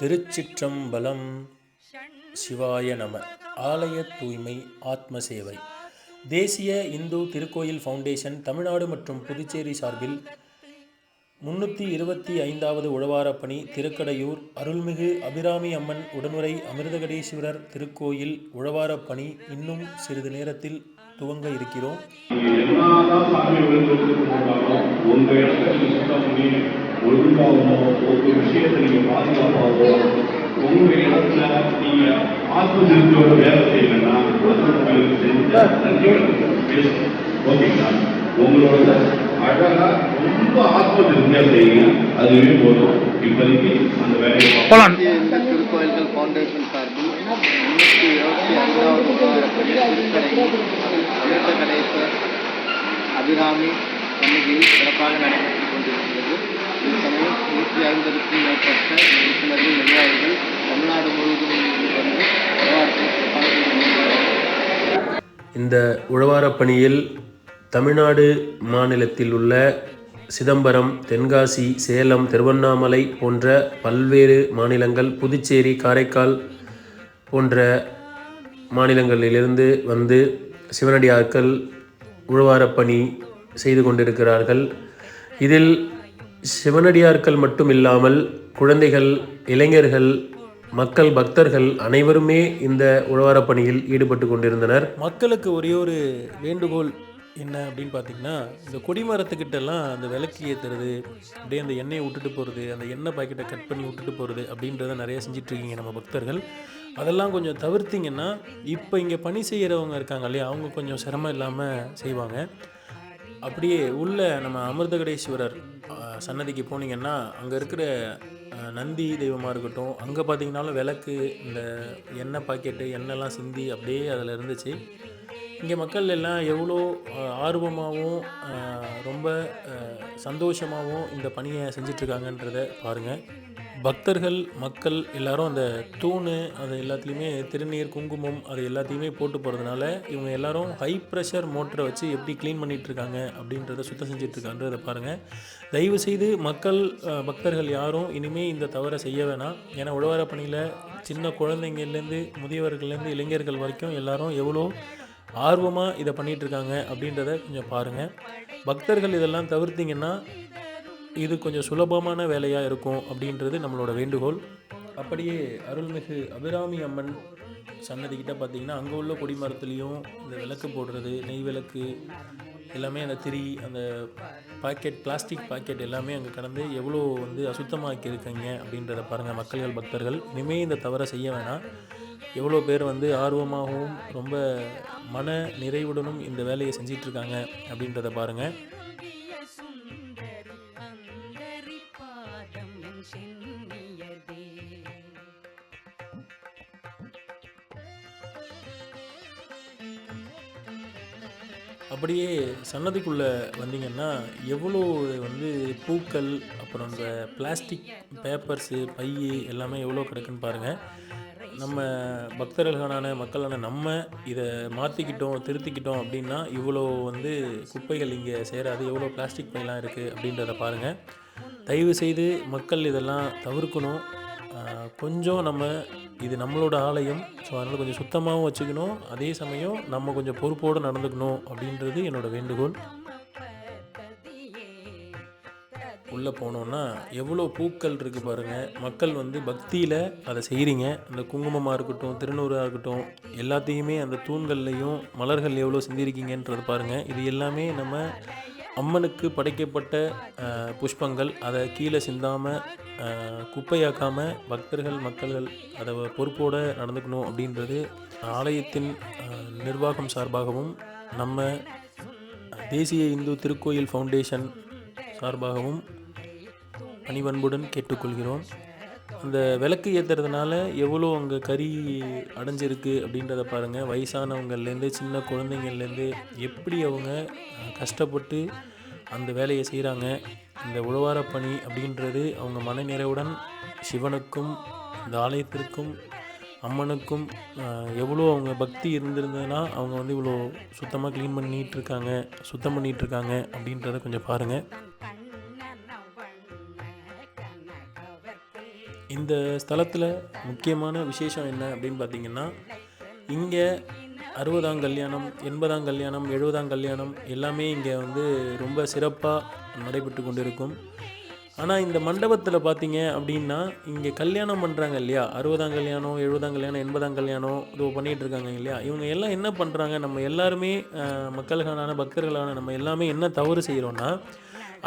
திருச்சிற்றம்பலம். சிவாய நம. ஆலய தூய்மை ஆத்ம சேவை. தேசிய இந்து திருக்கோயில் ஃபவுண்டேஷன் தமிழ்நாடு மற்றும் புதுச்சேரி சார்பில் 325வது உழவாரப்பணி திருக்கடையூர் அருள்மிகு அபிராமி அம்மன் உடனுரை அமிர்தகடேஸ்வரர் திருக்கோயில் உழவாரப்பணி இன்னும் சிறிது நேரத்தில் துவங்க இருக்கிறோம். ஒழுங்காகவோ ஒரு விஷயத்தை நீங்கள் பாதுகாப்பாகவோ உங்கள் இடத்துல நீங்கள் ஆத்ம திருப்தியோட வேலை செய்யலைன்னா உங்களுக்கு செஞ்ச ஓகேங்களா? உங்களோட அழகா ரொம்ப ஆத்ம திருப்தியா செய்யுங்க, அதுவே போதும். இப்போதைக்கு அந்த வேலையை திருக்கோயில்கள் ஃபவுண்டேஷன் சார்பில் 325வது அமிர்தகடேஸ்வரர் அபிராமி சன்னதியில் சிறப்பாக நடைபெற்றுக் கொண்டிருக்கிறது. இந்த சமயம் 150க்கும் மேற்பட்ட உறுப்பினர்கள் நிர்வாகிகள் தமிழ்நாடு முழுவதும் வந்து இந்த உழவாரப்பணியில் தமிழ்நாடு மாநிலத்தில் உள்ள சிதம்பரம், தென்காசி, சேலம், திருவண்ணாமலை போன்ற பல்வேறு மாநிலங்கள், புதுச்சேரி, காரைக்கால் போன்ற மாநிலங்களிலிருந்து வந்து சிவனடியார்கள் உழவாரப்பணி செய்து கொண்டிருக்கிறார்கள். இதில் சிவனடியார்கள் மட்டும் இல்லாமல் குழந்தைகள், இளைஞர்கள், மக்கள், பக்தர்கள் அனைவருமே இந்த உழவாரப்பணியில் ஈடுபட்டு கொண்டிருந்தனர். மக்களுக்கு ஒரே ஒரு வேண்டுகோள் என்ன அப்படின்னு பார்த்திங்கன்னா, இந்த கொடிமரத்துக்கிட்டெல்லாம் அந்த விளக்கு ஏற்றுறது, அப்படியே அந்த எண்ணெயை விட்டுட்டு போகிறது, அந்த எண்ணெய் பாக்கெட்டை கட் பண்ணி விட்டுட்டு போகிறது அப்படின்றத நிறைய செஞ்சிட்ருக்கீங்க நம்ம பக்தர்கள். அதெல்லாம் கொஞ்சம் தவிர்த்திங்கன்னா இப்போ இங்கே பணி செய்கிறவங்க இருக்காங்க இல்லையா, அவங்க கொஞ்சம் சிரமம் இல்லாமல் செய்வாங்க. அப்படியே உள்ள நம்ம அமிர்தகடேஸ்வரர் சன்னதிக்கு போனீங்கன்னா அங்கே இருக்கிற நந்தி தெய்வமாக இருக்கட்டும், அங்கே பார்த்தீங்கன்னாலும் விளக்கு, இந்த எண்ணெய் பாக்கெட்டு, எண்ணெய்லாம் சிந்தி அப்படியே அதில் இருந்துச்சு. இங்கே மக்கள் எல்லாம் எவ்வளோ ஆர்வமாகவும் ரொம்ப சந்தோஷமாகவும் இந்த பணியை செஞ்சிட்ருக்காங்கன்றதை பாருங்கள். பக்தர்கள், மக்கள் எல்லாரும் அந்த தூண் அது எல்லாத்துலேயுமே திருநீர், குங்குமம் அது எல்லாத்தையுமே போட்டு போகிறதுனால இவங்க எல்லாரும் ஹை ப்ரெஷர் மோட்டரை வச்சு எப்படி க்ளீன் பண்ணிகிட்ருக்காங்க அப்படின்றத சுத்தம் செஞ்சிட்ருக்கான்றதை பாருங்கள். தயவுசெய்து மக்கள், பக்தர்கள் யாரும் இனிமேல் இந்த தவறை செய்ய வேணாம். ஏன்னா உழவார பணியில் சின்ன குழந்தைங்கள்லேருந்து முதியவர்கள்லேருந்து இளைஞர்கள் வரைக்கும் எல்லாரும் எவ்வளோ ஆர்வமாக இதை பண்ணிகிட்ருக்காங்க அப்படின்றத கொஞ்சம் பாருங்கள். பக்தர்கள் இதெல்லாம் தவிர்த்திங்கன்னா இது கொஞ்சம் சுலபமான வேலையாக இருக்கும் அப்படின்றது நம்மளோட வேண்டுகோள். அப்படியே அருள்மிகு அபிராமி அம்மன் சன்னதிக்கிட்ட பார்த்திங்கன்னா அங்கே உள்ள கொடிமரத்துலேயும் இந்த விளக்கு போடுறது, நெய் விளக்கு எல்லாமே, அந்த திரி, அந்த பாக்கெட், பிளாஸ்டிக் பாக்கெட் எல்லாமே அங்கே கடந்து எவ்வளோ வந்து அசுத்தமாக்கி இருக்கீங்க அப்படின்றத பாருங்கள் மக்கள்கள், பக்தர்கள். இனிமேல் இந்த தவறை செய்ய வேணாம். எவ்வளோ பேர் வந்து ஆர்வமாகவும் ரொம்ப மன நிறைவுடனும் இந்த வேலையை செஞ்சிட்ருக்காங்க அப்படின்றத பாருங்கள். அப்படியே சன்னதிக்குள்ளே வந்தீங்கன்னா எவ்வளோ வந்து பூக்கள், அப்புறம் இந்த பிளாஸ்டிக் பேப்பர்ஸு, பை எல்லாமே எவ்வளோ கிடக்குன்னு பாருங்கள். நம்ம பக்தர்களான மக்களான நம்ம இதை மாற்றிக்கிட்டோம், திருத்திக்கிட்டோம் அப்படின்னா இவ்வளோ வந்து குப்பைகள் இங்கே சேராது. எவ்வளோ பிளாஸ்டிக் பையெல்லாம் இருக்குது அப்படின்றத பாருங்கள். தயவு செய்து மக்கள் இதெல்லாம் தவிர்க்கணும். கொஞ்சம் நம்ம இது நம்மளோட ஆலயம், ஸோ அதனால் கொஞ்சம் சுத்தமாகவும் வச்சுக்கணும், அதே சமயம் நம்ம கொஞ்சம் பொறுப்போடு நடந்துக்கணும் அப்படின்றது என்னோடய வேண்டுகோள். உள்ளே போனோன்னா எவ்வளோ பூக்கள் இருக்குது பாருங்கள். மக்கள் வந்து பக்தியில் அதை செய்கிறீங்க. அந்த குங்குமமாக இருக்கட்டும், திருநூறாக இருக்கட்டும், எல்லாத்தையுமே அந்த தூண்கள்லையும் மலர்கள் எவ்வளோ சிந்திருக்கீங்கன்றது பாருங்கள். இது எல்லாமே நம்ம அம்மனுக்கு படைக்கப்பட்ட புஷ்பங்கள். அதை கீழே சிந்தாமல் குப்பையாக்காமல் பக்தர்கள், மக்கள்கள் அதை பொறுப்போடு நடந்துக்கணும் அப்படின்றது ஆலயத்தின் நிர்வாகம் சார்பாகவும் நம்ம தேசிய இந்து திருக்கோயில் ஃபவுண்டேஷன் சார்பாகவும் பணிவன்புடன் கேட்டுக்கொள்கிறோம். அந்த விளக்கு ஏற்றுறதுனால எவ்வளோ அங்கே கறி அடைஞ்சிருக்கு அப்படின்றத பாருங்கள். வயசானவங்கள்லேருந்து சின்ன குழந்தைங்கள்லேருந்து எப்படி அவங்க கஷ்டப்பட்டு அந்த வேலையை செய்கிறாங்க. இந்த உழவாரப்பணி அப்படின்றது அவங்க மனநிறைவுடன் சிவனுக்கும், இந்த ஆலயத்திற்கும், அம்மனுக்கும் எவ்வளோ அவங்க பக்தி இருந்திருந்ததுன்னா அவங்க வந்து இவ்வளோ சுத்தமாக க்ளீன் பண்ணிகிட்ருக்காங்க, சுத்தம் பண்ணிகிட்ருக்காங்க அப்படின்றத கொஞ்சம் பாருங்கள். இந்த ஸ்தலத்தில் முக்கியமான விசேஷம் என்ன அப்படின்னு பார்த்திங்கன்னா, இங்கே 60ஆம் கல்யாணம், 80ஆம் கல்யாணம், 70ஆம் கல்யாணம் எல்லாமே இங்கே வந்து ரொம்ப சிறப்பாக நடைபெற்று கொண்டிருக்கும். ஆனால் இந்த மண்டபத்தில் பார்த்தீங்க அப்படின்னா, இங்கே கல்யாணம் பண்ணுறாங்க இல்லையா, 60ஆம் கல்யாணம், 70ஆம் கல்யாணம், 80ஆம் கல்யாணம் இதோ பண்ணிகிட்ருக்காங்க இல்லையா, இவங்க எல்லாம் என்ன பண்ணுறாங்க, நம்ம எல்லாருமே மக்கள்களான பக்தர்களான நம்ம எல்லாமே என்ன தவறு செய்கிறோன்னா,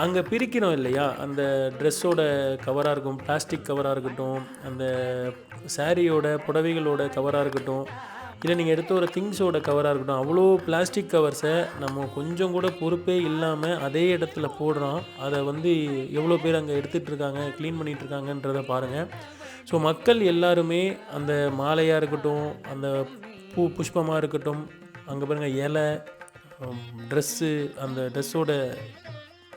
அங்கே பிரிக்கிறோம் இல்லையா, அந்த ட்ரெஸ்ஸோட கவராக இருக்கும், பிளாஸ்டிக் கவராக இருக்கட்டும், அந்த சாரியோட புடவைகளோட கவராக இருக்கட்டும், இல்லை நீங்கள் எடுத்த ஒரு திங்ஸோட கவராக இருக்கட்டும், அவ்வளோ பிளாஸ்டிக் கவர்ஸை நம்ம கொஞ்சம் கூட பொறுப்பே இல்லாமல் அதே இடத்துல போடுறோம். அதை வந்து எவ்வளோ பேர் அங்கே எடுத்துகிட்ருக்காங்க, க்ளீன் பண்ணிகிட்ருக்காங்கன்றதை பாருங்கள். ஸோ மக்கள் எல்லாருமே அந்த மாலையாக இருக்கட்டும், அந்த புஷ்பமாக இருக்கட்டும், அங்கே பாருங்கள் இலை, ட்ரெஸ்ஸு, அந்த ட்ரெஸ்ஸோட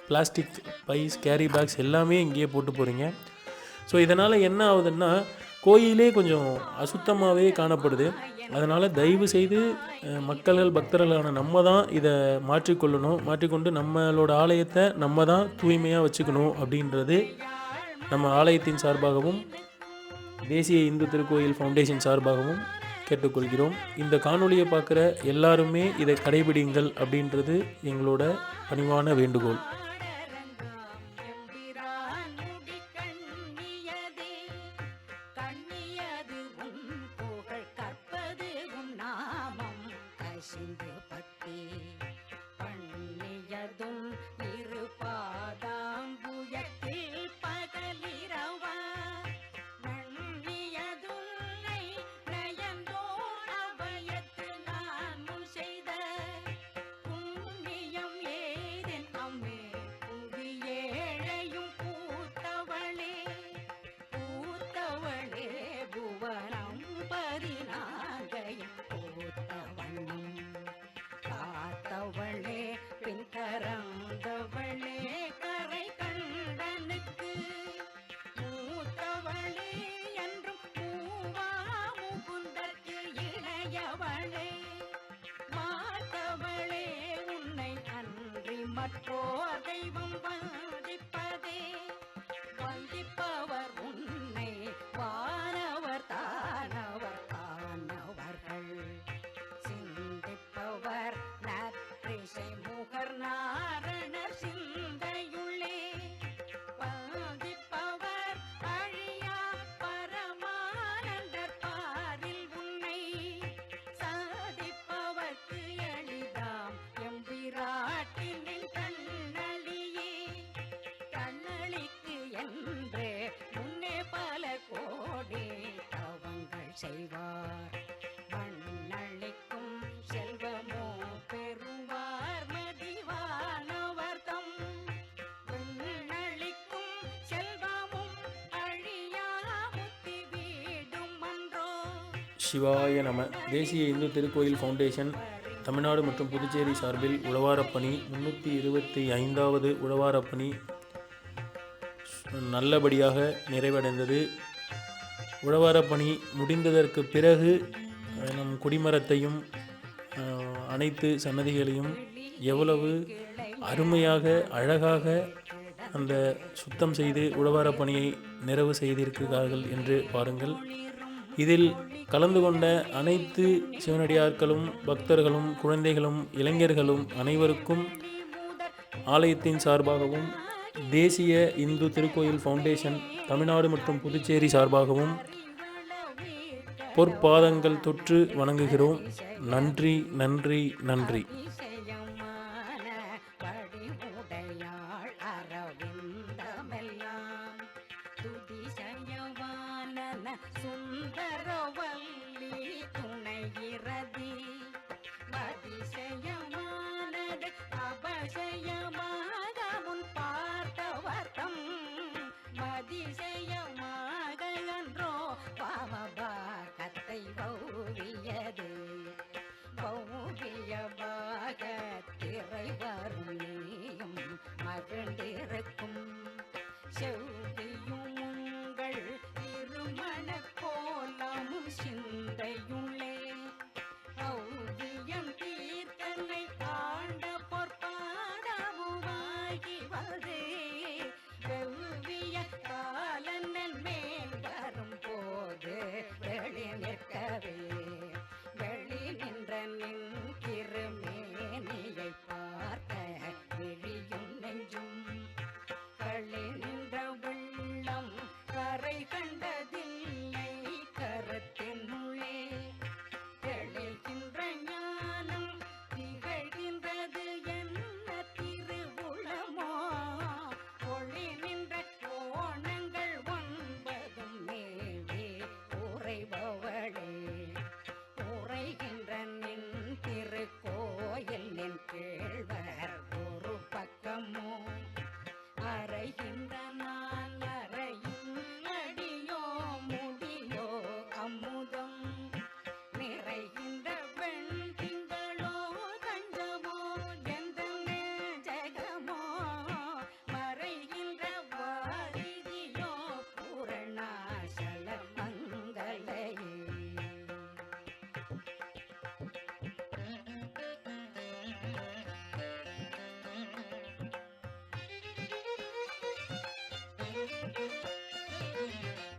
பிளாஸ்டிக் பைஸ், கேரி பேக்ஸ் எல்லாமே இங்கேயே போட்டு போகிறீங்க. ஸோ இதனால் என்ன ஆகுதுன்னா, கோயிலே கொஞ்சம் அசுத்தமாகவே காணப்படுது. அதனால் தயவு செய்து மக்கள்கள் பக்தர்களான நம்ம தான் இதை மாற்றிக்கொள்ளணும். மாற்றிக்கொண்டு நம்மளோட ஆலயத்தை நம்ம தான் தூய்மையாக வச்சுக்கணும் அப்படின்றது நம்ம ஆலயத்தின் சார்பாகவும் தேசிய இந்து திருக்கோயில் ஃபவுண்டேஷன் சார்பாகவும் கேட்டுக்கொள்கிறோம். இந்த காணொலியை பார்க்குற எல்லாருமே இதை கடைபிடிங்கள் அப்படின்றது எங்களோட பணிவான வேண்டுகோள். மற்றோர் தெய்வம் வந்திப்பதே, வந்திப்பவர் உன்னை வானவர் தானவர் தானவர்கள் சிந்திப்பவர் நற்றிசை முகர் நாரணர் சிந்தையுள்ளே வந்திப்பவர் அழியா பரமானந்தர் பாரில் உன்னை சாதிப்பவர்க்கு எளிதாம் எம்பிராட்டின் கண்ணளியே. கண்ணளிக்கு என்று முன்னே பல கோடி தவங்கள் செய்வார், மண்ணளிக்கும் செல்வமோ பெறுவார் மதிவானவர்தம். விண்ணளிக்கும் செல்வமும் அழியா முத்தி வீடும் அன்றோ. சிவாய நம. தேசிய இந்து திருக்கோயில் ஃபவுண்டேஷன் தமிழ்நாடு மற்றும் புதுச்சேரி சார்பில் உழவாரப்பணி 325வது உழவாரப்பணி நல்லபடியாக நிறைவடைந்தது. உழவாரப்பணி முடிந்ததற்கு பிறகு நம் கொடிமரத்தையும் அனைத்து சன்னதிகளையும் எவ்வளவு அருமையாக அழகாக அந்த சுத்தம் செய்து உழவாரப்பணியை நிறைவு செய்திருக்கிறார்கள் என்று பாருங்கள். இதில் கலந்து கொண்ட அனைத்து சிவனடியார்களும் பக்தர்களும் குழந்தைகளும் இளைஞர்களும் அனைவருக்கும் ஆலயத்தின் சார்பாகவும் தேசிய இந்து திருக்கோயில் ஃபவுண்டேஷன் தமிழ்நாடு மற்றும் புதுச்சேரி சார்பாகவும் பொற்பாதங்கள் தொற்று வணங்குகிறோம். நன்றி நன்றி நன்றி. சுந்தரவல்லி துணையிறதி அதிசயமானது அபசயமாக முன் பார்த்தவர்த்தம் அதிசயமாக என்றோ பாவபாகத்தை வௌவியது வௌவியமாக திரை வரும் நீயும் மகிழ்ந்திருக்கும் செவ்வியும் உங்கள் திருமண கோலமும் சிந்தையுள்ளே ஔவியம் தீர்த்தனை ஆண்ட பொற்பாதமுமாகி வந்து வெவ்விய காலன் மேல்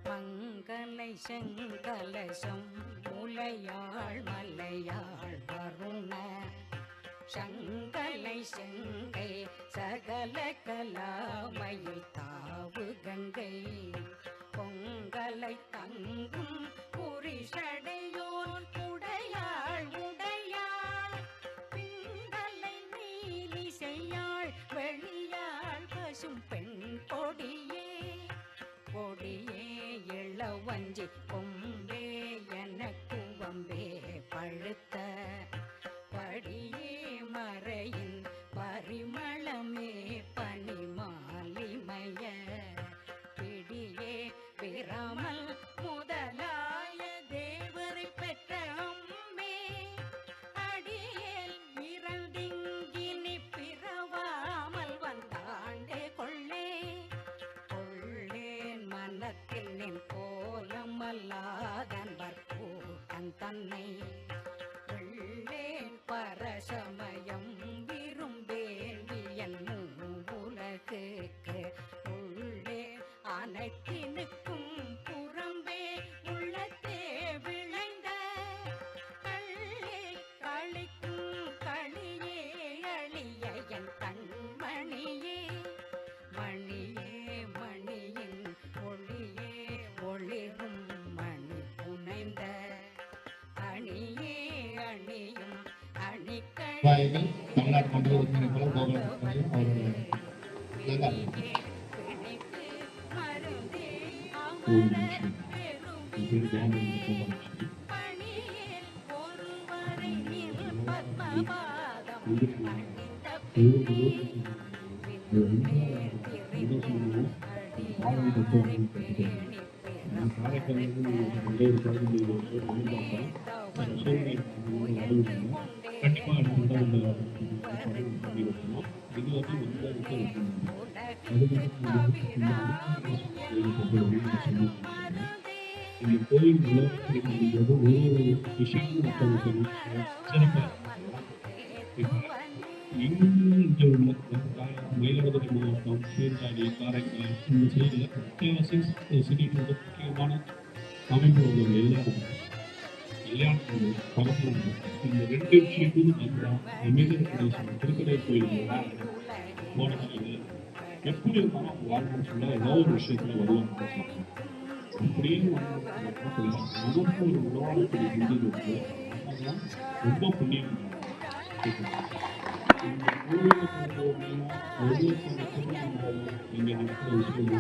மங்கலை செங்கலசம் முலையாள் மலையாள் வருண சங்கலை செங்கை சகல கலாமையில் தாவு கங்கை பொங்கலை தங்கும் புரிஷடையோன் உடையாள் உடையாள் பிங்கலை நீலி செய்யாள் வெளியாள் பசும் பெண் கொடியே கொடியே இளவஞ்சி கொம்பே எனக்கு வம்பே பழுத்த படியே மறையின் பரிமளமே பனிமாலிமய பிடியே விராமல் முதலாய தேவரை பெற்ற அம்மே அடியேல் இரண்டிங்கினி பிறவாமல் வந்தாண்டே கொள்ளே கொள்ளேன் மனத்தில் நின் கோலம் அல்லாதன்பர் கூட்டம் தன்னை வெள்ளேன் பரசமயம் விரும்பேன் என் உலகுக்கு உள்ளே அனைத்தினுக்கும் புறம்பே உள்ளத்தே விளைந்த கள்ளே களிக்கும் களியே அழிய என் கண்மணியே மணியே மணியின் ஒளியே ஒளிரும் மணி புனைந்த அணியே அணியும் அணிக்கழியே தமிழ்நாடு மன்ற உறுப்பினர்களும் கோபாலகிருஷ்ணன் அவர்கள் பிணிக்கு மருந்தே ஒரு அமர நிமிஷம் பெருவி கோபாலகிருஷ்ணன் பணியில் ஒருவரை நில் பத்மபாதம் அணிந்த இந்த கோயில் உலகத்தில் ஒரு விஷயம் மக்களுக்கு சிறப்பாக இங்கே உள்ள மயிலாடுதுறை மாவட்டம் சீர்காழி காரைக்கால் இந்த சைடில் அத்தியாவசிய சிட்டிக்கு வந்து முக்கியமான அமைப்பு உள்ளவங்க எல்லாரும் விளையாட்டு பரப்பும் இந்த ரெண்டு விஷயத்தையும் நம்ம அமைதியான பிரதேசம் திருக்கடை கோயில் போனது எப்படி இருந்தாலும் வாழ்க்கைன்னு சொன்னால் ஏதாவது ஒரு விஷயத்துல வருவாங்க அப்படின்னு நமக்கு ஒரு உணவாளக்கூடிய இருந்தது வந்து ரொம்ப புண்ணியம் இந்த கோயிலுக்கு இங்கே நடக்கிற விஷயம்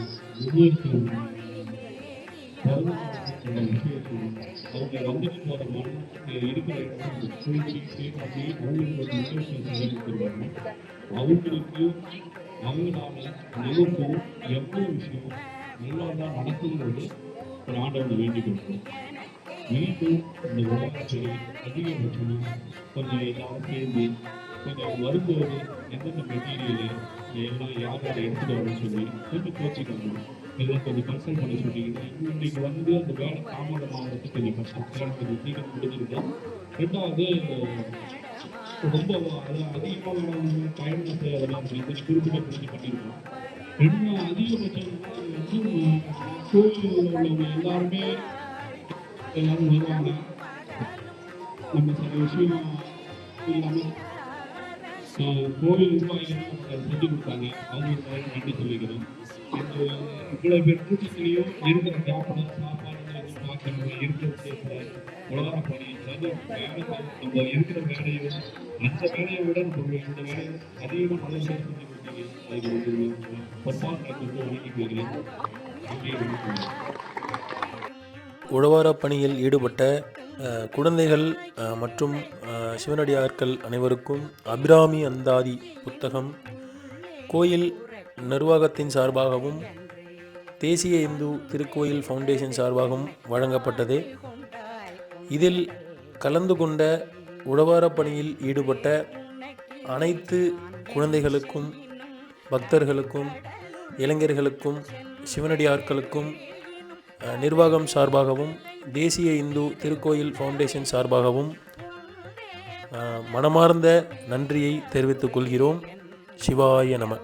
அவங்க வந்துட்டு போகிற மண் இருக்கிற இடத்துல குளிச்சு சேர்த்து அவங்களுக்கு ஒரு நிகழ்ச்சியை செய்யப்படுவாங்க அவங்களுக்கு அவங்களால நமக்கு எவ்வளோ விஷயம் நல்லா நடக்குங்கிறது ஒரு ஆண்டவனை வேண்டிக் கொள்வோம் மீண்டும் இந்த உலகத்தில் அதிகபட்சமாக கொஞ்சம் எல்லாரும் சேர்ந்து கொஞ்சம் வரும்போது எந்தெந்த மெட்டீரியலு எல்லாம் யார் யாரை எடுத்துகிட்டு வரணும்னு சொல்லி கொஞ்சம் கோச்சிக்கணும் எல்லாம் கொஞ்சம் கன்சல்ட் பண்ணி சொன்னீங்கன்னா இன்னைக்கு வந்து அந்த வேலை தாமதமாகிறதுக்கு கொஞ்சம் கஷ்டம் கொஞ்சம் சீக்கிரம் முடிஞ்சிருக்கோம். ரெண்டாவது ரொம்ப அதிகமான பயணத்தை அதெல்லாம் கொஞ்சம் குறிப்பிட்ட புரிஞ்சு பண்ணியிருக்கோம். ரெண்டும் அதிகபட்சம் கோயிலில் உள்ளவங்க எல்லாரும் வருவாங்க. நம்ம சில விஷயம் இல்லாமல் கோவில் நிர்வாகிகள் செஞ்சு கொடுத்தாங்க. அவங்களுக்கு நன்றி சொல்லிக்கிறோம். இவ்வளோ பேர் கூட்டத்திலையும் இருக்கிற சாப்பாடு பார்க்கணும் இருக்கிற விஷயத்தில் உலக பணி அதாவது வேலை நம்ம இருக்கிற வேலையும் அந்த வேலையை விட இந்த வேலையை அதிகமாக நல்ல விஷயம் செஞ்சு கொடுத்தீங்க. அதுக்கு ஒரு பொறுப்பாக வணங்கி போகிறேன். உழவார பணியில் ஈடுபட்ட குழந்தைகள் மற்றும் சிவனடியார்கள் அனைவருக்கும் அபிராமி அந்தாதி புத்தகம் கோயில் நிர்வாகத்தின் சார்பாகவும் தேசிய இந்து திருக்கோயில் ஃபவுண்டேஷன் சார்பாகவும் வழங்கப்பட்டது. இதில் கலந்து கொண்ட உழவார பணியில் ஈடுபட்ட அனைத்து குழந்தைகளுக்கும் பக்தர்களுக்கும் இளைஞர்களுக்கும் சிவனடியார்களுக்கும் நிர்வாகம் சார்பாகவும் தேசிய இந்து திருக்கோயில் ஃபவுண்டேஷன் சார்பாகவும் மனமார்ந்த நன்றியை தெரிவித்துக் கொள்கிறோம். சிவாய நம.